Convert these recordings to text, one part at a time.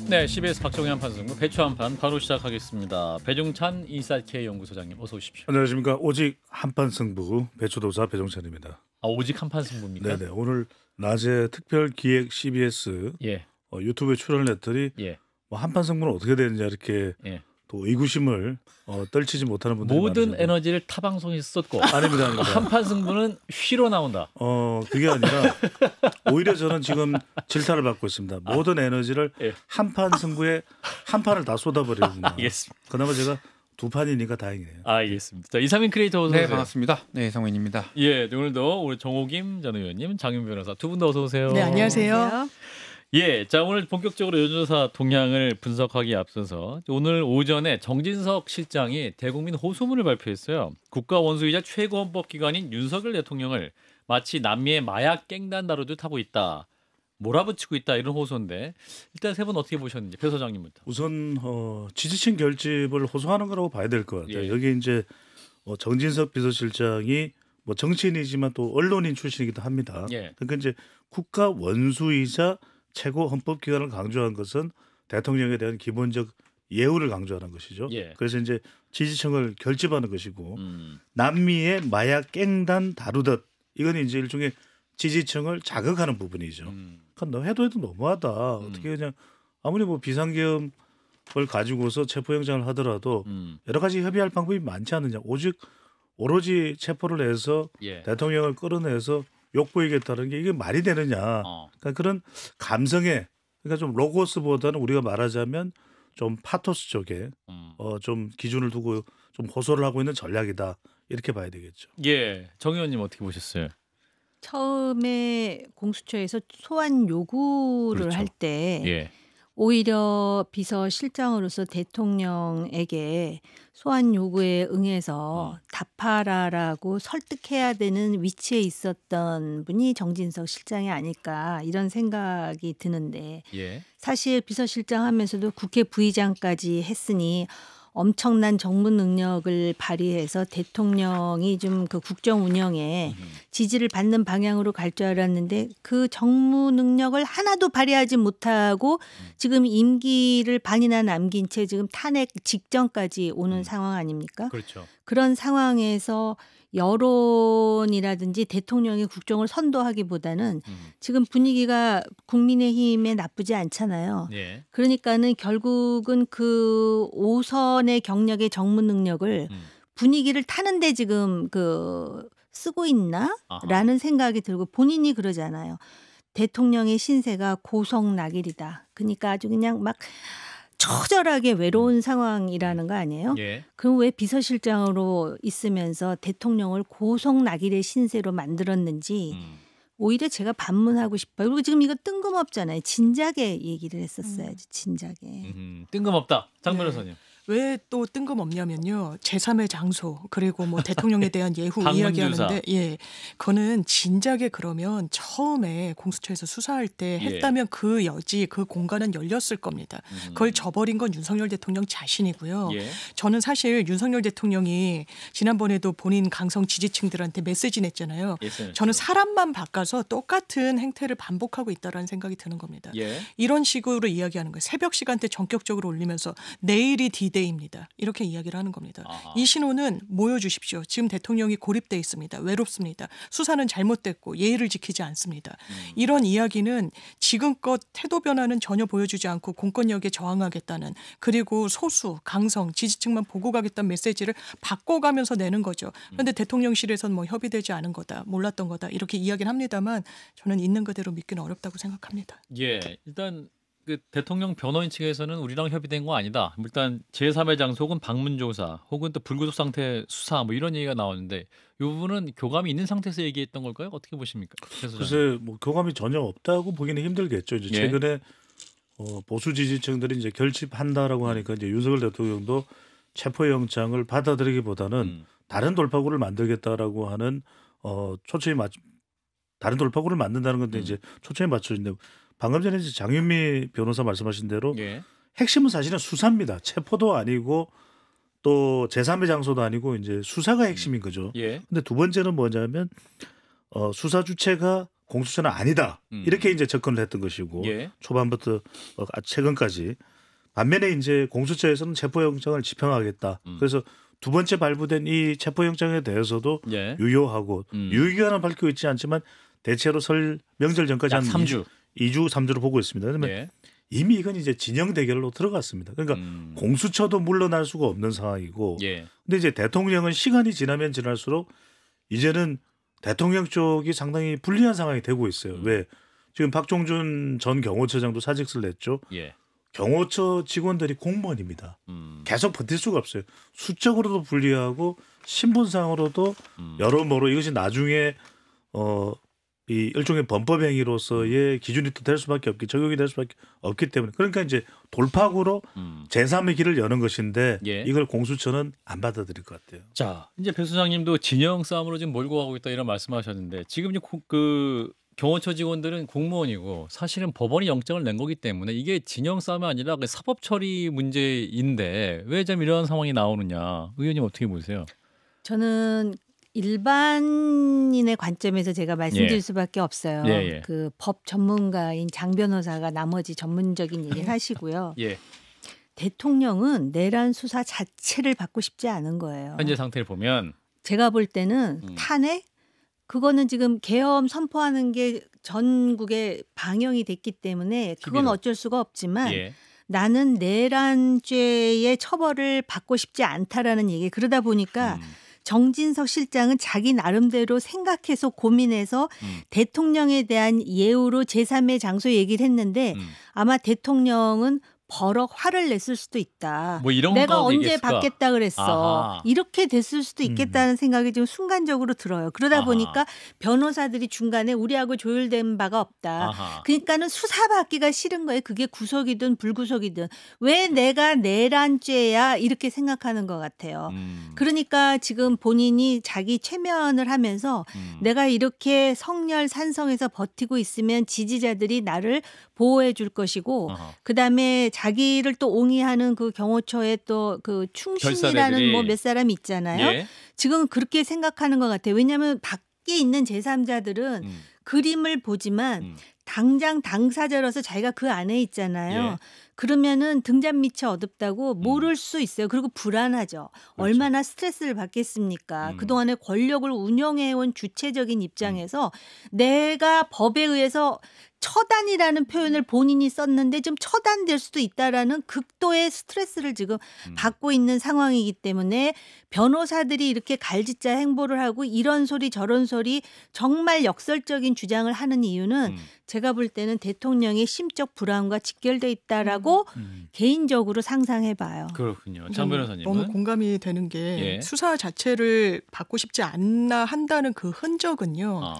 네, CBS 박정희 한판승부 배추 한판 바로 시작하겠습니다. 배종찬 인사이트K 연구소장님 어서 오십시오. 안녕하십니까. 오직 한판 승부 배추도사 배종찬입니다. 아, 오직 한판 승부입니까? 네네. 오늘 낮에 특별 기획 CBS 예. 유튜브에 출연을 했더니 예. 뭐 한판 승부는 어떻게 되느냐 이렇게 예. 또 의구심을 떨치지 못하는 분들이 모든 많으신데. 에너지를 타 방송에 썼고 아닙니다. 한판 승부는 쉬러 나온다. 그게 아니라 오히려 저는 지금 질타를 받고 있습니다. 모든 에너지를 예. 한판 승부에 한 판을 다 쏟아버리구나. 알겠습니다. 그나마 제가 두 판이니까 다행이네요. 알겠습니다. 자, 이상민 크리에이터 어서 네, 오세요. 반갑습니다. 네, 성민입니다. 예, 오늘도 우리 정호김 전 의원님, 장윤 변호사 두 분 다 어서 오세요. 네, 안녕하세요. 예, 자 오늘 본격적으로 여론조사 동향을 분석하기에 앞서서 오늘 오전에 정진석 실장이 대국민 호소문을 발표했어요. 국가 원수이자 최고 헌법기관인 윤석열 대통령을 마치 남미의 마약 갱단 다루듯 하고 있다, 몰아붙이고 있다, 이런 호소인데 일단 세 분 어떻게 보셨는지 배 소장님부터. 우선 지지층 결집을 호소하는 거라고 봐야 될 것 같아요. 예. 여기 이제 정진석 비서실장이 뭐 정치인이지만 또 언론인 출신이기도 합니다. 예. 그러니까 이제 국가 원수이자 최고 헌법기관을 강조한 것은 대통령에 대한 기본적 예우를 강조하는 것이죠. 예. 그래서 이제 지지층을 결집하는 것이고 남미의 마약 갱단 다루듯 이건 이제 일종의 지지층을 자극하는 부분이죠. 그러니까 너 해도 너무하다. 어떻게 그냥 아무리 뭐 비상계엄을 가지고서 체포영장을 하더라도 여러 가지 협의할 방법이 많지 않느냐. 오로지 체포를 해서 예. 대통령을 끌어내서 욕보이겠다는 게 이게 말이 되느냐. 그러니까 그런 감성에, 그러니까 좀 로고스보다는 우리가 말하자면 좀 파토스 쪽에 좀 기준을 두고 좀 호소를 하고 있는 전략이다, 이렇게 봐야 되겠죠. 예, 정 의원님 어떻게 보셨어요? 처음에 공수처에서 소환 요구를 그렇죠. 할 때 예. 오히려 비서실장으로서 대통령에게 소환 요구에 응해서 답하라라고 설득해야 되는 위치에 있었던 분이 정진석 실장이 아닐까, 이런 생각이 드는데, 예. 사실 비서실장 하면서도 국회 부의장까지 했으니 엄청난 정무 능력을 발휘해서 대통령이 좀 그 국정 운영에 지지를 받는 방향으로 갈 줄 알았는데 그 정무 능력을 하나도 발휘하지 못하고 지금 임기를 반이나 남긴 채 지금 탄핵 직전까지 오는 상황 아닙니까? 그렇죠. 그런 상황에서 여론이라든지 대통령의 국정을 선도하기보다는 지금 분위기가 국민의힘에 나쁘지 않잖아요. 예. 그러니까는 결국은 그 5선의 경력의 정무 능력을 분위기를 타는데 지금 쓰고 있나라는 생각이 들고, 본인이 그러잖아요. 대통령의 신세가 고성낙일이다. 그러니까 아주 그냥 막 처절하게 외로운 상황이라는 거 아니에요? 예. 그럼 왜 비서실장으로 있으면서 대통령을 고성낙일의 신세로 만들었는지 오히려 제가 반문하고 싶어요. 그리고 지금 이거 뜬금없잖아요. 진작에 얘기를 했었어야지. 진작에. 뜬금없다. 장 변호사님. 왜 또 뜬금없냐면요. 제3의 장소, 그리고 뭐 대통령에 대한 예후 방문주사. 이야기하는데, 예, 그거는 진작에 그러면 처음에 공수처에서 수사할 때 했다면 그 여지, 그 공간은 열렸을 겁니다. 그걸 저버린 건 윤석열 대통령 자신이고요. 예. 저는 사실 윤석열 대통령이 지난번에도 본인 강성 지지층들한테 메시지 냈잖아요. 저는 사람만 바꿔서 똑같은 행태를 반복하고 있다라는 생각이 드는 겁니다. 예. 이런 식으로 이야기하는 거예요. 새벽 시간대 전격적으로 올리면서 내일이 D-Day입니다. 이렇게 이야기를 하는 겁니다. 아하. 이 신호는 모여주십시오. 지금 대통령이 고립돼 있습니다. 외롭습니다. 수사는 잘못됐고 예의를 지키지 않습니다. 이런 이야기는 지금껏 태도 변화는 전혀 보여주지 않고 공권력에 저항하겠다는, 그리고 소수, 강성, 지지층만 보고 가겠다는 메시지를 바꿔가면서 내는 거죠. 그런데 대통령실에서는 뭐 협의되지 않은 거다, 몰랐던 거다, 이렇게 이야기를 합니다만 저는 있는 그대로 믿기는 어렵다고 생각합니다. 예, 일단 그 대통령 변호인 측에서는 우리랑 협의된 거 아니다. 일단 제3의 장소 혹은 방문조사 혹은 또 불구속 상태 수사 뭐 이런 얘기가 나오는데 이 부분은 교감이 있는 상태에서 얘기했던 걸까요? 어떻게 보십니까? 글쎄 뭐 교감이 전혀 없다고 보기는 힘들겠죠. 이제 예. 최근에 보수 지지층들이 이제 결집한다라고 하니까 이제 윤석열 대통령도 체포영장을 받아들이기보다는 다른 돌파구를 만들겠다라고 하는 다른 돌파구를 만든다는 건데 이제 초점이 맞춰진데, 방금 전에 이제 장윤미 변호사 말씀하신 대로 예. 핵심은 사실은 수사입니다. 체포도 아니고 또 제3의 장소도 아니고 이제 수사가 핵심인 거죠. 예. 근데 두 번째는 뭐냐면 수사 주체가 공수처는 아니다. 이렇게 이제 접근을 했던 것이고 예. 초반부터 최근까지. 반면에 이제 공수처에서는 체포영장을 집행하겠다. 그래서 두 번째 발부된 이 체포영장에 대해서도 예. 유효하고 유효기간은 밝히고 있지 않지만 대체로 설 명절 전까지 약 한 3주. 2주 3주로 보고 있습니다. 그러면 예. 이미 이건 이제 진영 대결로 들어갔습니다. 그러니까 공수처도 물러날 수가 없는 상황이고 예. 근데 이제 대통령은 시간이 지나면 지날수록 이제는 대통령 쪽이 상당히 불리한 상황이 되고 있어요. 왜 지금 박종준 전 경호처장도 사직서를 냈죠. 예. 경호처 직원들이 공무원입니다. 계속 버틸 수가 없어요. 수적으로도 불리하고 신분상으로도 여러모로 이것이 나중에 이 일종의 범법 행위로서의 기준이 또 될 수밖에 없기 적용이 될 수밖에 없기 때문에 그러니까 이제 돌파구로 제3의 길을 여는 것인데 예. 이걸 공수처는 안 받아들일 것 같아요. 자, 이제 배 수장님도 진영 싸움으로 지금 몰고 가고 있다 이런 말씀하셨는데 지금 이제 그 경호처 직원들은 공무원이고 사실은 법원이 영장을 낸 거기 때문에 이게 진영 싸움이 아니라 사법 처리 문제인데 왜 좀 이런 상황이 나오느냐 의원님 어떻게 보세요? 저는 일반인의 관점에서 제가 말씀드릴 예. 수밖에 없어요. 예, 예. 그 법 전문가인 장 변호사가 나머지 전문적인 얘기를 하시고요. 예. 대통령은 내란 수사 자체를 받고 싶지 않은 거예요. 현재 상태를 보면 제가 볼 때는 탄핵 그거는 지금 계엄 선포하는 게 전국에 방영이 됐기 때문에 그건 TV로. 어쩔 수가 없지만 예. 나는 내란죄의 처벌을 받고 싶지 않다라는 얘기. 그러다 보니까 정진석 실장은 자기 나름대로 생각해서 고민해서 대통령에 대한 예우로 제3의 장소 얘기를 했는데 아마 대통령은 버럭 화를 냈을 수도 있다. 뭐 이런 내가 거 언제 얘기했을까? 받겠다 그랬어. 아하. 이렇게 됐을 수도 있겠다는 생각이 지금 순간적으로 들어요. 그러다 아하. 보니까 변호사들이 중간에 우리하고 조율된 바가 없다. 아하. 그러니까는 수사받기가 싫은 거예요. 그게 구속이든 불구속이든. 왜 내가 내란죄야 이렇게 생각하는 것 같아요. 그러니까 지금 본인이 자기 최면을 하면서 내가 이렇게 성렬산성해서 버티고 있으면 지지자들이 나를 보호해 줄 것이고 아하. 그다음에 자기를 또 옹이하는 그 경호처의 또 그 충신이라는 결사대들이. 뭐 몇 사람이 있잖아요. 예. 지금 그렇게 생각하는 것 같아요. 왜냐하면 밖에 있는 제3자들은 그림을 보지만 당장 당사자로서 자기가 그 안에 있잖아요. 예. 그러면은 등잔 밑이 어둡다고 모를 수 있어요. 그리고 불안하죠. 얼마나 스트레스를 받겠습니까? 그동안에 권력을 운영해온 주체적인 입장에서 내가 법에 의해서 처단이라는 표현을 본인이 썼는데 좀 처단될 수도 있다라는 극도의 스트레스를 지금 받고 있는 상황이기 때문에 변호사들이 이렇게 갈짓자 행보를 하고 이런 소리 저런 소리 정말 역설적인 주장을 하는 이유는 제가 볼 때는 대통령의 심적 불안과 직결돼 있다라고 개인적으로 상상해봐요. 그렇군요. 장 변호사님은 너무 공감이 되는 게 예. 수사 자체를 받고 싶지 않나 한다는 그 흔적은요.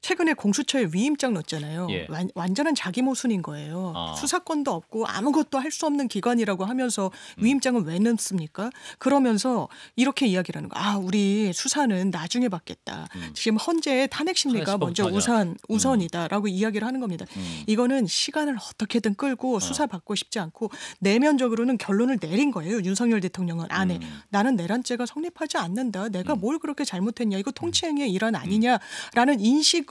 최근에 공수처에 위임장 넣었잖아요. 예. 완전한 자기 모순인 거예요. 아. 수사권도 없고 아무것도 할 수 없는 기관이라고 하면서 위임장은 왜 넣습니까? 그러면서 이렇게 이야기를 하는 거야. 우리 수사는 나중에 받겠다. 지금 헌재의 탄핵 심리가 먼저 우선이다라고 이야기를 하는 겁니다. 이거는 시간을 어떻게든 끌고 수사 받고 싶지 않고 내면적으로는 결론을 내린 거예요. 윤석열 대통령은 안에. 나는 내란죄가 성립하지 않는다. 내가 뭘 그렇게 잘못했냐. 이거 통치행위의 일환 아니냐라는 인식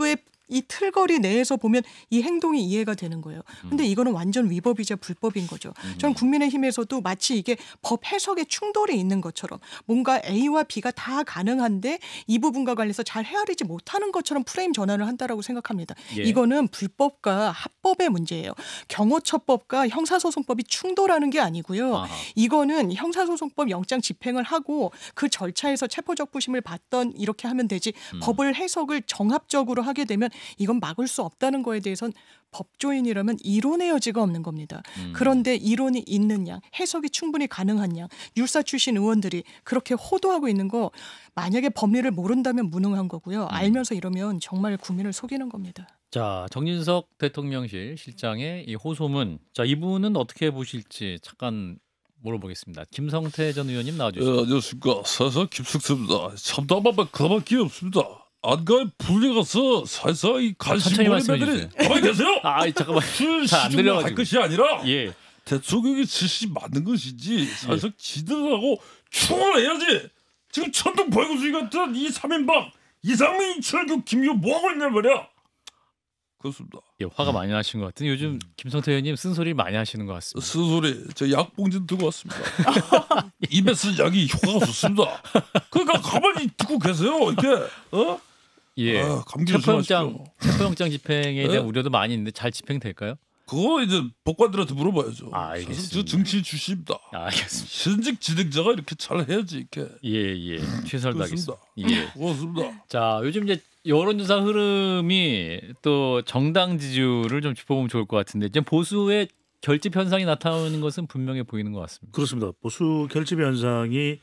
이 틀거리 내에서 보면 이 행동이 이해가 되는 거예요. 근데 이거는 완전 위법이자 불법인 거죠. 저는 국민의힘에서도 마치 이게 법 해석에 충돌이 있는 것처럼 뭔가 A와 B가 다 가능한데 이 부분과 관련해서 잘 헤아리지 못하는 것처럼 프레임 전환을 한다라고 생각합니다. 예. 이거는 불법과 합법의 문제예요. 경호처법과 형사소송법이 충돌하는 게 아니고요. 아하. 이거는 형사소송법 영장 집행을 하고 그 절차에서 체포적부심을 받던 이렇게 하면 되지 법을 해석을 정합적으로 하게 되면 이건 막을 수 없다는 거에 대해서는 법조인이라면 이론의 여지가 없는 겁니다. 그런데 이론이 있는 양, 해석이 충분히 가능한 양, 율사 출신 의원들이 그렇게 호도하고 있는 거 만약에 법리를 모른다면 무능한 거고요. 알면서 이러면 정말 국민을 속이는 겁니다. 자, 정진석 대통령실 실장의 이 호소문. 자, 이분은 어떻게 보실지 잠깐 물어보겠습니다. 김성태 전 의원님 나와주시죠. 안녕하십니까. 사사 김숙습니다. 참담하면 그밖에 없습니다. 안가에 분리가서 살살 관심 천천히 보는 말씀해 애들이 주세요. 가만히 계세요. 잠깐만. 잘 안 할 들려가지고. 것이 아니라 예. 대통령이 지시 맞는 것인지 살살 지들하고 충원을 해야지. 지금 천둥 벌거숭이 같은 이 3인방 이상민, 이철규, 김유 뭐하고 있냐 말이야. 그렇습니다. 예, 화가 많이 나신 것 같은데 요즘 김성태 의원님 쓴소리 많이 하시는 것 같습니다. 쓴소리 저 약봉지 들고 왔습니다. 입에 쓴 약이 효과가 좋습니다. 그러니까 가만히 듣고 계세요. 이렇게 예. 감기 체포영장 집행에 대한 네? 우려도 많이 있는데 잘 집행될까요? 그거 이제 법관들한테 물어봐야죠. 알겠습니다. 저 정치 출신입니다. 알겠습니다. 현직 진행자가 이렇게 잘 해야지 이렇게. 예. 최선을 다하겠습니다. 그렇습니다. 예. 고맙습니다. 자, 요즘 이제 여론조사 흐름이 또 정당 지지율을 좀 짚어보면 좋을 것 같은데 지금 보수의 결집 현상이 나타나는 것은 분명해 보이는 것 같습니다. 그렇습니다. 보수 결집 현상이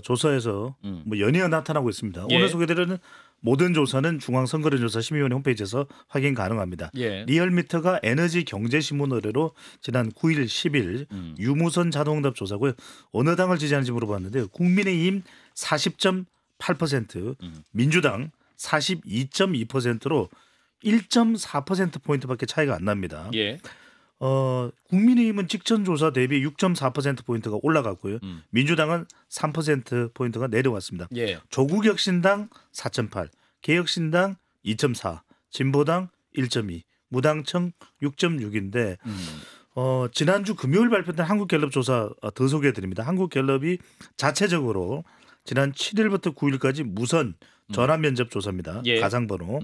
조사에서 뭐 연이어 나타나고 있습니다. 예. 오늘 소개드리는 모든 조사는 중앙선거론조사 심의위원회 홈페이지에서 확인 가능합니다. 예. 리얼미터가 에너지 경제신문 의뢰로 지난 9일, 10일 유무선 자동응답 조사고요. 어느 당을 지지하는지 물어봤는데요. 국민의힘 40.8%, 민주당 42.2%로 1.4%포인트밖에 차이가 안 납니다. 예. 국민의힘은 직전 조사 대비 6.4%포인트가 올라갔고요. 민주당은 3%포인트가 내려왔습니다. 예. 조국혁신당 4.8, 개혁신당 2.4, 진보당 1.2, 무당청 6.6인데 지난주 금요일 발표된 한국갤럽 조사 더 소개해드립니다. 한국갤럽이 자체적으로 지난 7일부터 9일까지 무선 전화 면접 조사입니다. 예. 가상번호.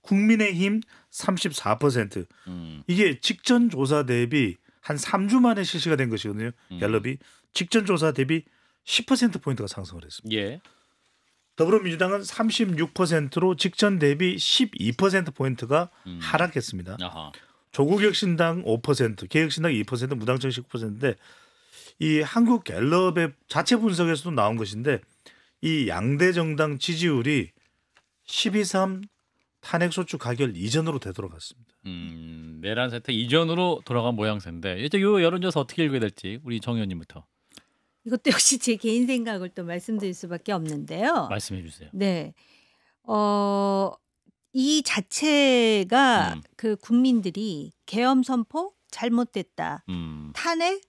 국민의힘 34%. 이게 직전 조사 대비 한 3주 만에 실시가 된 것이거든요. 갤럽이 직전 조사 대비 10%포인트가 상승을 했습니다. 예. 더불어민주당은 36%로 직전 대비 12%포인트가 하락했습니다. 아하. 조국혁신당 5%, 개혁신당 2%, 무당청 19%인데 이 한국갤럽의 자체 분석에서도 나온 것인데 이 양대 정당 지지율이 12.3 탄핵소추 가결 이전으로 되돌아갔습니다. 내란 사태 이전으로 돌아간 모양새인데 이제 이 여론조사 어떻게 읽어야 될지 우리 정 의원님부터 이것도 역시 제 개인 생각을 또 말씀드릴 수밖에 없는데요. 말씀해 주세요. 네. 이 자체가 그 국민들이 계엄 선포 잘못됐다. 탄핵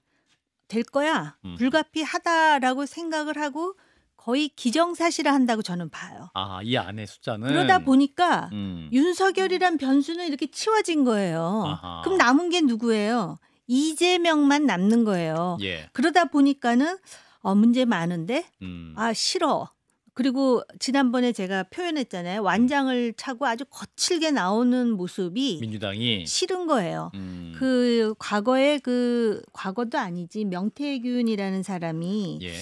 될 거야. 불가피하다라고 생각을 하고 거의 기정사실화한다고 저는 봐요. 아, 이 안에 숫자는 그러다 보니까 윤석열이란 변수는 이렇게 치워진 거예요. 아하. 그럼 남은 게 누구예요? 이재명만 남는 거예요. 예. 그러다 보니까는 문제 많은데 음. 싫어. 그리고 지난번에 제가 표현했잖아요. 완장을 차고 아주 거칠게 나오는 모습이 민주당이 싫은 거예요. 음. 그 과거도 아니지 명태균이라는 사람이 예.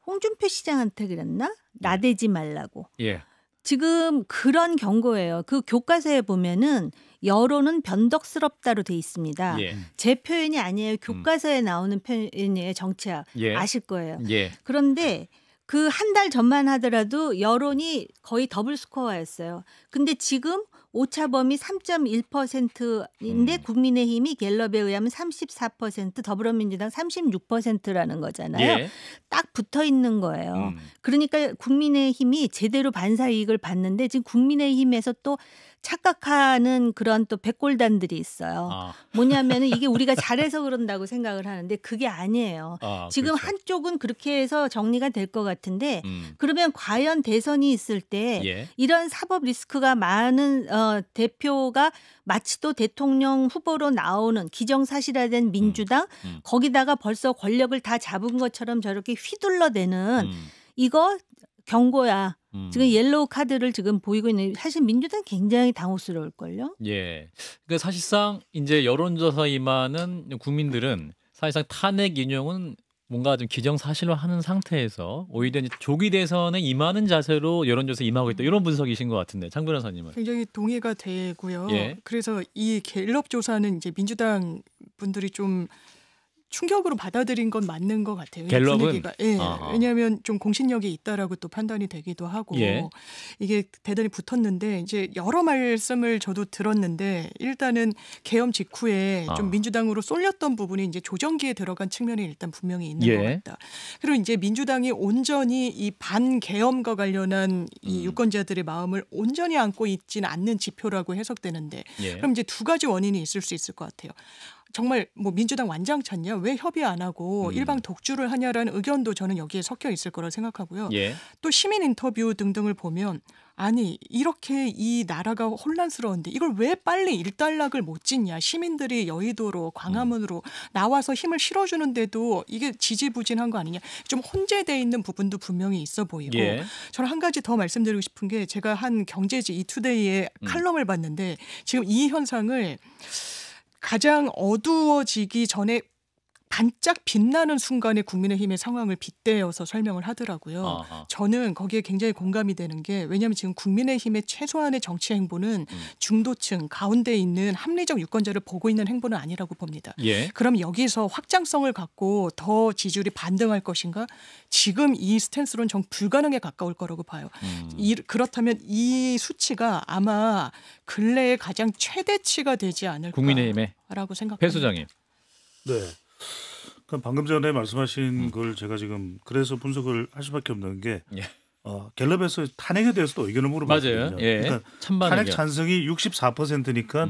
홍준표 시장한테 그랬나? 나대지 말라고. 예. 지금 그런 경고예요. 그 교과서에 보면은 여론은 변덕스럽다로 돼 있습니다. 예. 제 표현이 아니에요. 교과서에 나오는 표현이에요. 정치학. 예. 아실 거예요. 예. 그런데 그 한 달 전만 하더라도 여론이 거의 더블 스코어였어요. 근데 지금 오차범위 3.1%인데 국민의힘이 갤럽에 의하면 34%, 더불어민주당 36%라는 거잖아요. 예. 딱 붙어 있는 거예요. 그러니까 국민의힘이 제대로 반사 이익을 받는데 지금 국민의힘에서 또 착각하는 그런 또 백골단들이 있어요. 아. 뭐냐면은 이게 우리가 잘해서 그런다고 생각을 하는데 그게 아니에요. 지금 그렇죠. 한쪽은 그렇게 해서 정리가 될 것 같은데 음. 그러면 과연 대선이 있을 때 예. 이런 사법 리스크가 많은 대표가 마치 또 대통령 후보로 나오는 기정사실화된 민주당 거기다가 벌써 권력을 다 잡은 것처럼 저렇게 휘둘러대는 이거 경고야. 지금 옐로우 카드를 지금 보이고 있는 사실 민주당 굉장히 당혹스러울걸요. 예. 그러니까 사실상 이제 여론조사 임하는 국민들은 사실상 탄핵 인용은 뭔가 좀 기정사실화하는 상태에서 오히려 이제 조기 대선에 임하는 자세로 여론조사 임하고 있다 이런 분석이신 것 같은데 장 변호사님은 굉장히 동의가 되고요. 예. 그래서 이 갤럽 조사는 이제 민주당 분들이 좀 충격으로 받아들인 건 맞는 것 같아요. 갤럽은? 분위기가. 예. 아하. 왜냐하면 좀 공신력이 있다라고 또 판단이 되기도 하고 예. 이게 대단히 붙었는데 이제 여러 말씀을 저도 들었는데 일단은 계엄 직후에 좀 민주당으로 쏠렸던 부분이 이제 조정기에 들어간 측면이 일단 분명히 있는 예. 것 같다. 그리고 이제 민주당이 온전히 이 반계엄과 관련한 이 유권자들의 마음을 온전히 안고 있지는 않는 지표라고 해석되는데 예. 그럼 이제 두 가지 원인이 있을 수 있을 것 같아요. 정말 뭐 민주당 완장찼냐? 왜 협의 안 하고 일방 독주를 하냐라는 의견도 저는 여기에 섞여 있을 거라 생각하고요. 예. 또 시민 인터뷰 등등을 보면 아니 이렇게 이 나라가 혼란스러운데 이걸 왜 빨리 일단락을 못 짓냐. 시민들이 여의도로 광화문으로 나와서 힘을 실어주는데도 이게 지지부진한 거 아니냐. 좀 혼재돼 있는 부분도 분명히 있어 보이고 예. 저는 한 가지 더 말씀드리고 싶은 게 제가 한 경제지 이투데이의 칼럼을 봤는데 지금 이 현상을 가장 어두워지기 전에 반짝 빛나는 순간에 국민의힘의 상황을 빗대어서 설명을 하더라고요. 아하. 저는 거기에 굉장히 공감이 되는 게 왜냐하면 지금 국민의힘의 최소한의 정치 행보는 중도층 가운데 있는 합리적 유권자를 보고 있는 행보는 아니라고 봅니다. 예. 그럼 여기서 확장성을 갖고 더 지지율이 반등할 것인가? 지금 이 스탠스로는 정 불가능에 가까울 거라고 봐요. 그렇다면 이 수치가 아마 근래에 가장 최대치가 되지 않을까라고 국민의힘의 생각합니다. 배 소장님. 네. 그럼 방금 전에 말씀하신 걸 제가 지금 그래서 분석을 할 수밖에 없는 게 예. 갤럽에서 탄핵에 대해서도 의견을 물어봤거든요. 맞아요. 예. 그러니까 찬반 탄핵 의견. 찬성이 64%니까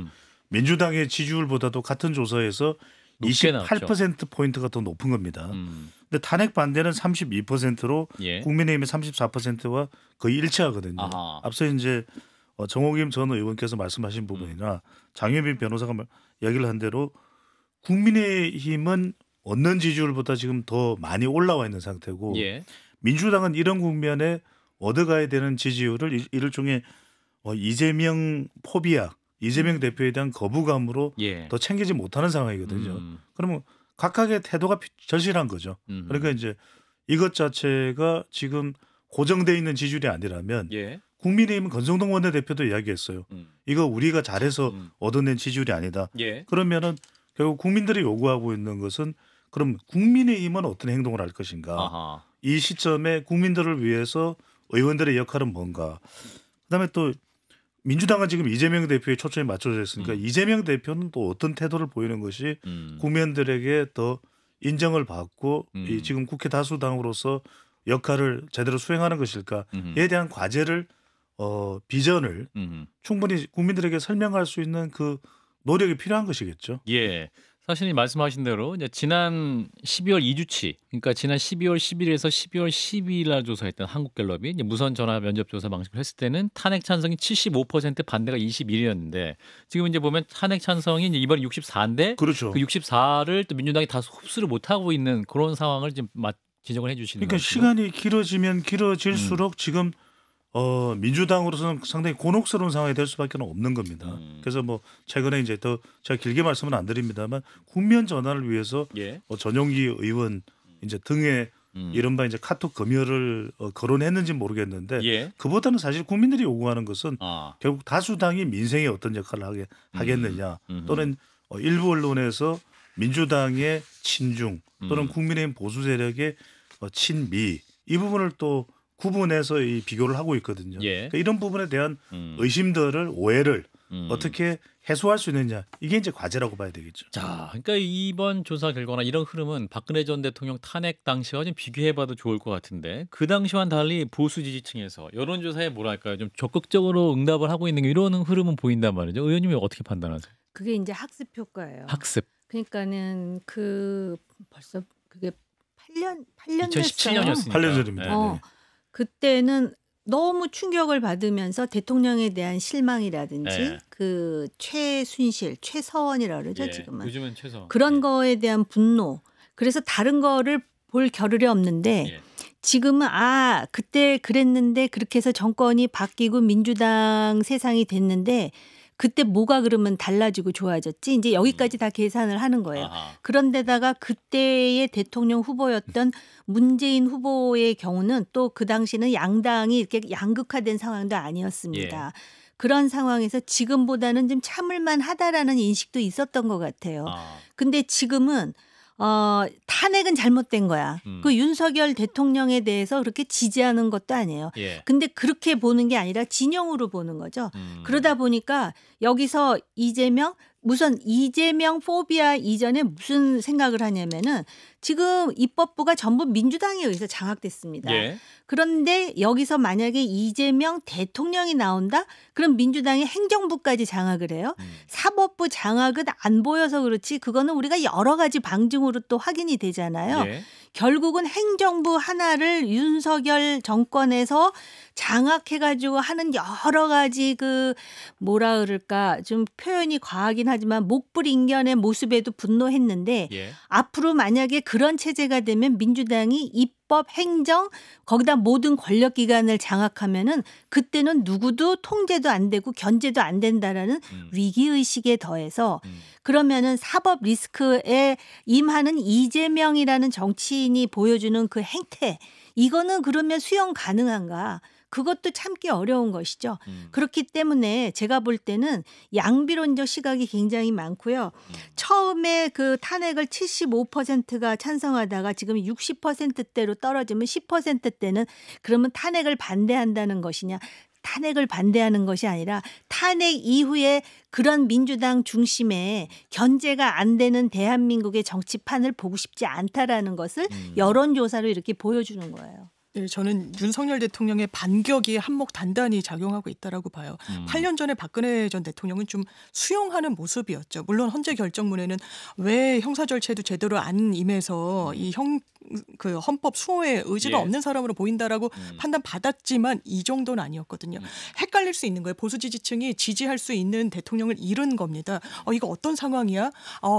민주당의 지지율보다도 같은 조사에서 높게 나왔죠. 28% 포인트가 더 높은 겁니다. 음. 근데 탄핵 반대는 32%로 예. 국민의힘의 34%와 거의 일치하거든요. 아하. 앞서 이제 정호김 전 의원께서 말씀하신 부분이나 장현빈 변호사가 이야기를 한 대로 국민의힘은 얻는 지지율보다 지금 더 많이 올라와 있는 상태고 예. 민주당은 이런 국면에 얻어가야 되는 지지율을 일종의 이재명 포비아, 이재명 대표에 대한 거부감으로 예. 더 챙기지 못하는 상황이거든요. 그러면 각각의 태도가 절실한 거죠. 그러니까 이제 이것 자체가 지금 고정돼 있는 지지율이 아니라면 예. 국민의힘은 권성동 원내대표도 이야기했어요. 이거 우리가 잘해서 얻어낸 지지율이 아니다. 예. 그러면은 결국 국민들이 요구하고 있는 것은 그럼 국민의힘은 어떤 행동을 할 것인가? 아하. 이 시점에 국민들을 위해서 의원들의 역할은 뭔가? 그다음에 또 민주당은 지금 이재명 대표에 초점이 맞춰져 있으니까 이재명 대표는 또 어떤 태도를 보이는 것이 국민들에게 더 인정을 받고 이 지금 국회 다수당으로서 역할을 제대로 수행하는 것일까에 대한 과제를 비전을 충분히 국민들에게 설명할 수 있는 그 노력이 필요한 것이겠죠. 예. 사실 말씀하신 대로 이제 지난 12월 2주치, 그러니까 지난 12월 10일에서 12월 12일 날 조사했던 한국갤럽이 이제 무선 전화 면접 조사 방식을 했을 때는 탄핵 찬성이 75%, 반대가 21이었는데 지금 이제 보면 탄핵 찬성이 이제 이번에 64인데 그렇죠. 그 64를 또 민주당이 다소 흡수를 못 하고 있는 그런 상황을 지금 지적을 해주시는 그러니까 거죠. 시간이 길어지면 길어질수록 지금 민주당으로서는 상당히 곤혹스러운 상황이 될 수밖에 없는 겁니다. 그래서 뭐 최근에 이제 더 제가 길게 말씀은 안 드립니다만 국면 전환을 위해서 예. 전용기 의원 이제 등에 이른바 이제 카톡 검열을 거론했는지 모르겠는데 예. 그보다는 사실 국민들이 요구하는 것은 아. 결국 다수당이 민생에 어떤 역할을 하겠느냐 또는 일부 언론에서 민주당의 친중 또는 국민의힘 보수 세력의 친미 이 부분을 또 구분해서 이 비교를 하고 있거든요. 예. 그러니까 이런 부분에 대한 의심들을 오해를 어떻게 해소할 수 있느냐 이게 이제 과제라고 봐야 되겠죠. 자, 그러니까 이번 조사 결과나 이런 흐름은 박근혜 전 대통령 탄핵 당시와 좀 비교해봐도 좋을 것 같은데 그 당시와는 달리 보수 지지층에서 여론조사에 뭐랄까요 좀 적극적으로 응답을 하고 있는 이런 흐름은 보인단 말이죠. 의원님이 어떻게 판단하세요? 그게 이제 학습 효과예요. 학습. 그러니까는 벌써 그게 8년 2017년이었으니까. 8년 전입니다. 네. 그때는 너무 충격을 받으면서 대통령에 대한 실망이라든지 네. 그 최순실, 최서원이라 그러죠 예, 지금은. 요즘은 최소. 그런 거에 대한 분노. 그래서 다른 거를 볼 겨를이 없는데 예. 지금은 그때 그랬는데 그렇게 해서 정권이 바뀌고 민주당 세상이 됐는데 그때 뭐가 그러면 달라지고 좋아졌지? 이제 여기까지 다 계산을 하는 거예요. 아하. 그런데다가 그때의 대통령 후보였던 문재인 후보의 경우는 또 그 당시는 양당이 이렇게 양극화된 상황도 아니었습니다. 그런 상황에서 지금보다는 좀 참을만 하다라는 인식도 있었던 것 같아요. 근데 지금은 탄핵은 잘못된 거야. 그 윤석열 대통령에 대해서 그렇게 지지하는 것도 아니에요. 예. 근데 그렇게 보는 게 아니라 진영으로 보는 거죠. 그러다 보니까 여기서 이재명 우선 이재명 포비아 이전에 무슨 생각을 하냐면은 지금 입법부가 전부 민주당에 의해서 장악됐습니다. 예. 그런데 여기서 만약에 이재명 대통령이 나온다? 그럼 민주당이 행정부까지 장악을 해요. 사법부 장악은 안 보여서 그렇지 그거는 우리가 여러 가지 방증으로 또 확인이 되잖아요. 예. 결국은 행정부 하나를 윤석열 정권에서 장악해가지고 하는 여러 가지 그 뭐라 그럴까 좀 표현이 과하긴 하지만 목불인견의 모습에도 분노했는데 예. 앞으로 만약에 그런 체제가 되면 민주당이 입법, 행정 거기다 모든 권력기관을 장악하면은 그때는 누구도 통제도 안 되고 견제도 안 된다라는 위기의식에 더해서 그러면은 사법 리스크에 임하는 이재명이라는 정치인이 보여주는 그 행태 이거는 그러면 수용 가능한가? 그것도 참기 어려운 것이죠. 그렇기 때문에 제가 볼 때는 양비론적 시각이 굉장히 많고요. 처음에 그 탄핵을 75%가 찬성하다가 지금 60%대로 떨어지면 10%대는 그러면 탄핵을 반대한다는 것이냐. 탄핵을 반대하는 것이 아니라 탄핵 이후에 그런 민주당 중심의 견제가 안 되는 대한민국의 정치판을 보고 싶지 않다라는 것을 여론조사로 이렇게 보여주는 거예요. 네, 저는 윤석열 대통령의 반격이 한몫 단단히 작용하고 있다라고 봐요. 8년 전에 박근혜 전 대통령은 좀 수용하는 모습이었죠. 물론 헌재 결정문에는 왜 형사 절차에도 제대로 안 임해서 그 헌법 수호의 의지가 예. 없는 사람으로 보인다라고 판단받았지만 이 정도는 아니었거든요. 헷갈릴 수 있는 거예요. 보수 지지층이 지지할 수 있는 대통령을 잃은 겁니다. 이거 어떤 상황이야?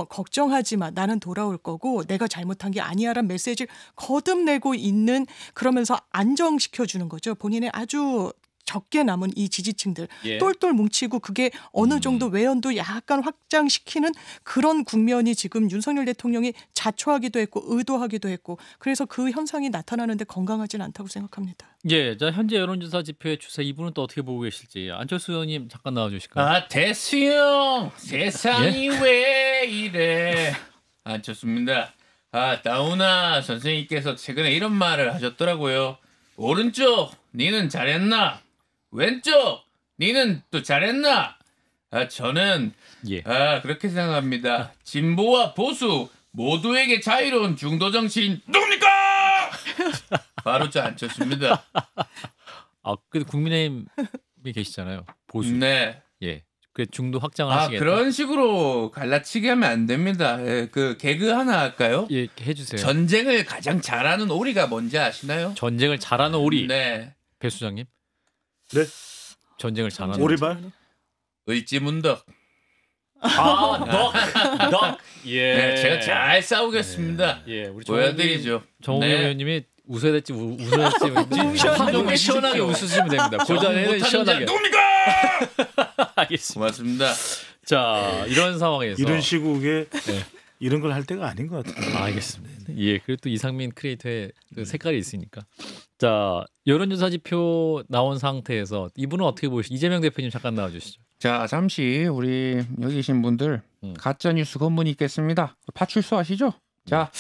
걱정하지 마. 나는 돌아올 거고 내가 잘못한 게 아니야라는 메시지를 거듭내고 있는 그러면서 안정시켜주는 거죠. 본인의 아주 적게 남은 이 지지층들 예. 똘똘 뭉치고 그게 어느 정도 외연도 약간 확장시키는 그런 국면이 지금 윤석열 대통령이 자초하기도 했고 의도하기도 했고 그래서 그 현상이 나타나는데 건강하지는 않다고 생각합니다. 예, 자 현재 여론조사 지표의 추세 이분은 또 어떻게 보고 계실지 안철수 의원님 잠깐 나와주실까요? 아 대수형 세상이 왜 이래 안좋습니다. 다우나 선생님께서 최근에 이런 말을 하셨더라고요. 오른쪽 니는 잘했나 왼쪽 니는 또 잘했나 저는 예. 그렇게 생각합니다. 진보와 보수 모두에게 자유로운 중도 정치인 누굽니까? 바로 저 안철수입니다. 그래도 국민의힘에 계시잖아요. 보수. 네. 예. 그 중도 확장을 하시겠다. 그런 식으로 갈라치기 하면 안 됩니다. 그 개그 하나 할까요? 예, 해주세요. 전쟁을 가장 잘하는 오리가 뭔지 아시나요? 전쟁을 잘하는 오리. 네. 배 수장님. 네. 전쟁을 잘하는 오리발. 을지문덕. 넉. 예. 네, 제가 잘 싸우겠습니다. 예, 우리 보여드리죠. 정우영 네. 의원님이 웃어야 될지 웃어야 될지 시원하게 시원하게 웃으시면 됩니다. 고전에는 시원하게. 누굽니까? 알겠습니다. 고맙습니다. 자, 이런 상황에서 이런 시국에 네. 이런 걸 할 때가 아닌 것 같아요. 알겠습니다. 예, 그리고 또 이상민 크리에이터의 그 색깔이 있으니까. 자, 여론조사 지표 나온 상태에서 이분은 어떻게 보시죠? 이재명 대표님 잠깐 나와주시죠. 자, 잠시 우리 여기 계신 분들 가짜 뉴스 검문이 있겠습니다. 파출소 아시죠? 자,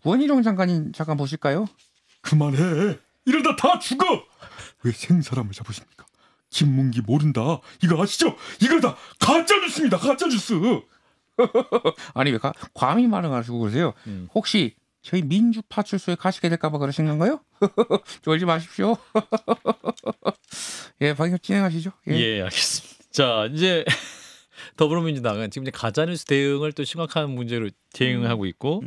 원희룡 장관님 잠깐 보실까요? 그만해. 이러다 다 죽어. 왜 생사람을 잡으십니까? 김문기 모른다. 이거 아시죠? 이거 다 가짜 뉴스입니다. 가짜 뉴스. 아니 왜 감히 말을 하시고 그러세요? 혹시 저희 민주 파출소에 가시게 될까봐 그러신 건가요? 쫄지 마십시오. 예, 방금 진행하시죠. 예, 알겠습니다. 자, 이제 더불어민주당은 지금 이제 가짜뉴스 대응을 또 심각한 문제로 대응하고 있고,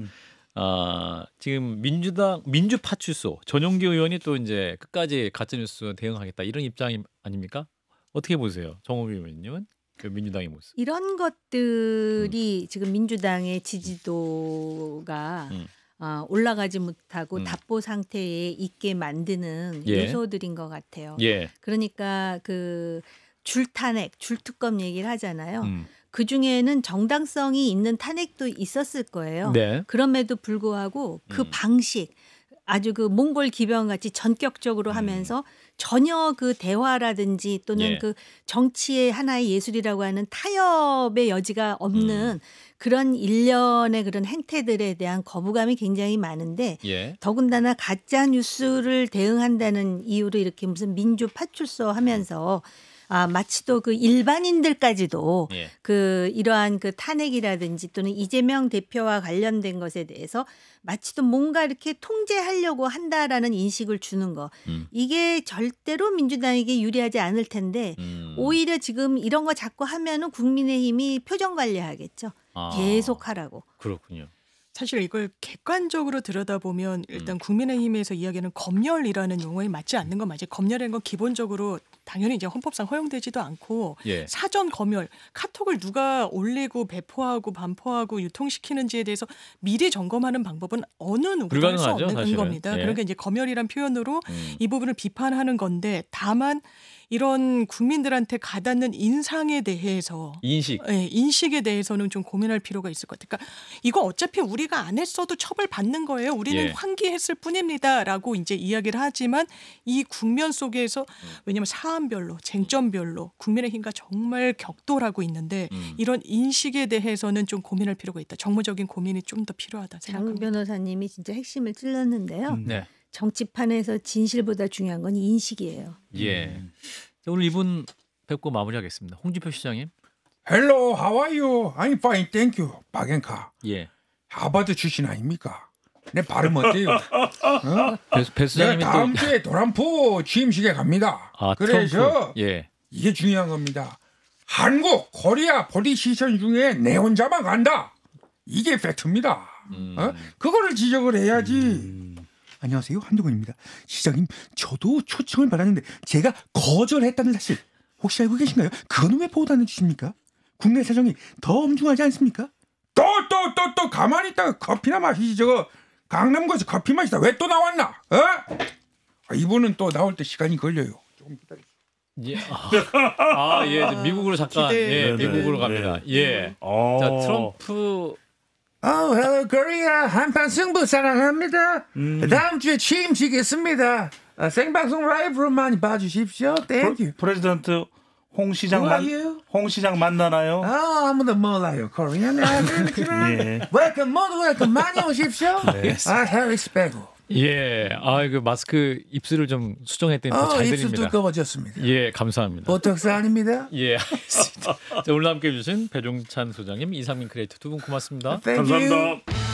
지금 민주 파출소 전용기 의원이 또 이제 끝까지 가짜뉴스 대응하겠다 이런 입장이 아닙니까? 어떻게 보세요, 정호기 의원님은 그 민주당의 모습? 이런 것들이 지금 민주당의 지지도가 올라가지 못하고 답보 상태에 있게 만드는 예. 요소들인 것 같아요. 예. 그러니까 그 줄탄핵, 줄특검 얘기를 하잖아요. 음. 그 중에는 정당성이 있는 탄핵도 있었을 거예요. 네. 그럼에도 불구하고 그 방식 아주 그 몽골 기병 같이 전격적으로 하면서 전혀 그 대화라든지 또는 예. 그 정치의 하나의 예술이라고 하는 타협의 여지가 없는 그런 일련의 그런 행태들에 대한 거부감이 굉장히 많은데 예. 더군다나 가짜 뉴스를 대응한다는 이유로 이렇게 무슨 민주 파출소 하면서 마치도 그 일반인들까지도 예. 그 이러한 그 탄핵이라든지 또는 이재명 대표와 관련된 것에 대해서 마치도 뭔가 이렇게 통제하려고 한다라는 인식을 주는 거. 이게 절대로 민주당에게 유리하지 않을 텐데 오히려 지금 이런 거 자꾸 하면은 국민의힘이 표정 관리하겠죠. 계속 하라고. 그렇군요. 사실 이걸 객관적으로 들여다보면 일단 국민의힘에서 이야기하는 검열이라는 용어에 맞지 않는 건 맞아요. 검열이라는 건 기본적으로 당연히 이제 헌법상 허용되지도 않고 예. 사전 검열, 카톡을 누가 올리고 배포하고 반포하고 유통시키는지에 대해서 미리 점검하는 방법은 어느 누구도 할 수 불가능하죠, 없는 사실은. 겁니다. 예. 그러니까 이제 검열이란 표현으로 이 부분을 비판하는 건데 다만 이런 국민들한테 가닿는 인상에 대해서 인식. 네, 인식에 대해서는 좀 고민할 필요가 있을 것 같아요. 그러니까 이거 어차피 우리가 안 했어도 처벌받는 거예요. 우리는 예. 환기했을 뿐입니다라고 이제 이야기를 하지만 이 국면 속에서 왜냐하면 사안별로 쟁점별로 국민의힘과 정말 격돌하고 있는데 이런 인식에 대해서는 좀 고민할 필요가 있다. 정무적인 고민이 좀 더 필요하다 장 생각합니다. 변호사님이 진짜 핵심을 찔렀는데요. 네. 정치판에서 진실보다 중요한 건 인식이에요. 예. 자, 오늘 이분 뵙고 마무리하겠습니다. 홍준표 시장님. Hello, how are you? I'm fine, thank you. 박앤카. 예. 하버드 출신 아닙니까? 내 발음 어때요? 배 수장님이 내가 다음 주에 트럼프 취임식에 갑니다. 그래서 트럼프. 예. 이게 중요한 겁니다. 한국, 코리아 폴리시션 중에 내 혼자만 간다. 이게 팩트입니다. 그거를 지적을 해야지. 안녕하세요, 한동훈입니다. 시장님, 저도 초청을 받았는데 제가 거절했다는 사실 혹시 알고 계신가요? 그건 왜 보도 안 해주십니까? 국내 사정이 더 엄중하지 않습니까? 또 가만히 있다가 커피나 마시지. 저거 강남구에서 커피 마시다 왜 또 나왔나? 이분은 또 나올 때 시간이 걸려요. 조금 기다려. 예. 예. 미국으로 잠깐. 예. 미국으로 갑니다. 예. 자, 트럼프. 헬로 코리아 한판 승부 사랑합니다. 다음 주에 취임식 있습니다. 생방송 라이브로 많이 봐주십시오. 땡큐. 프레지던트 홍 시장 Who are you? 홍 시장 만나나요? 아무도 몰라요. 코리안. 예. 웰컴 모두 웰컴 많이 오십시오. 해리스 빼고. 예. 그 마스크 입술을 좀 수정했더니 더 잘 입술 들립니다. 두꺼워졌습니다. 예, 감사합니다. 보톡스 아닙니다. 예, 알겠습니다. 자, 오늘 함께 해주신 배종찬 소장님, 이상민 크리에이터 두 분 고맙습니다. Thank you. 감사합니다.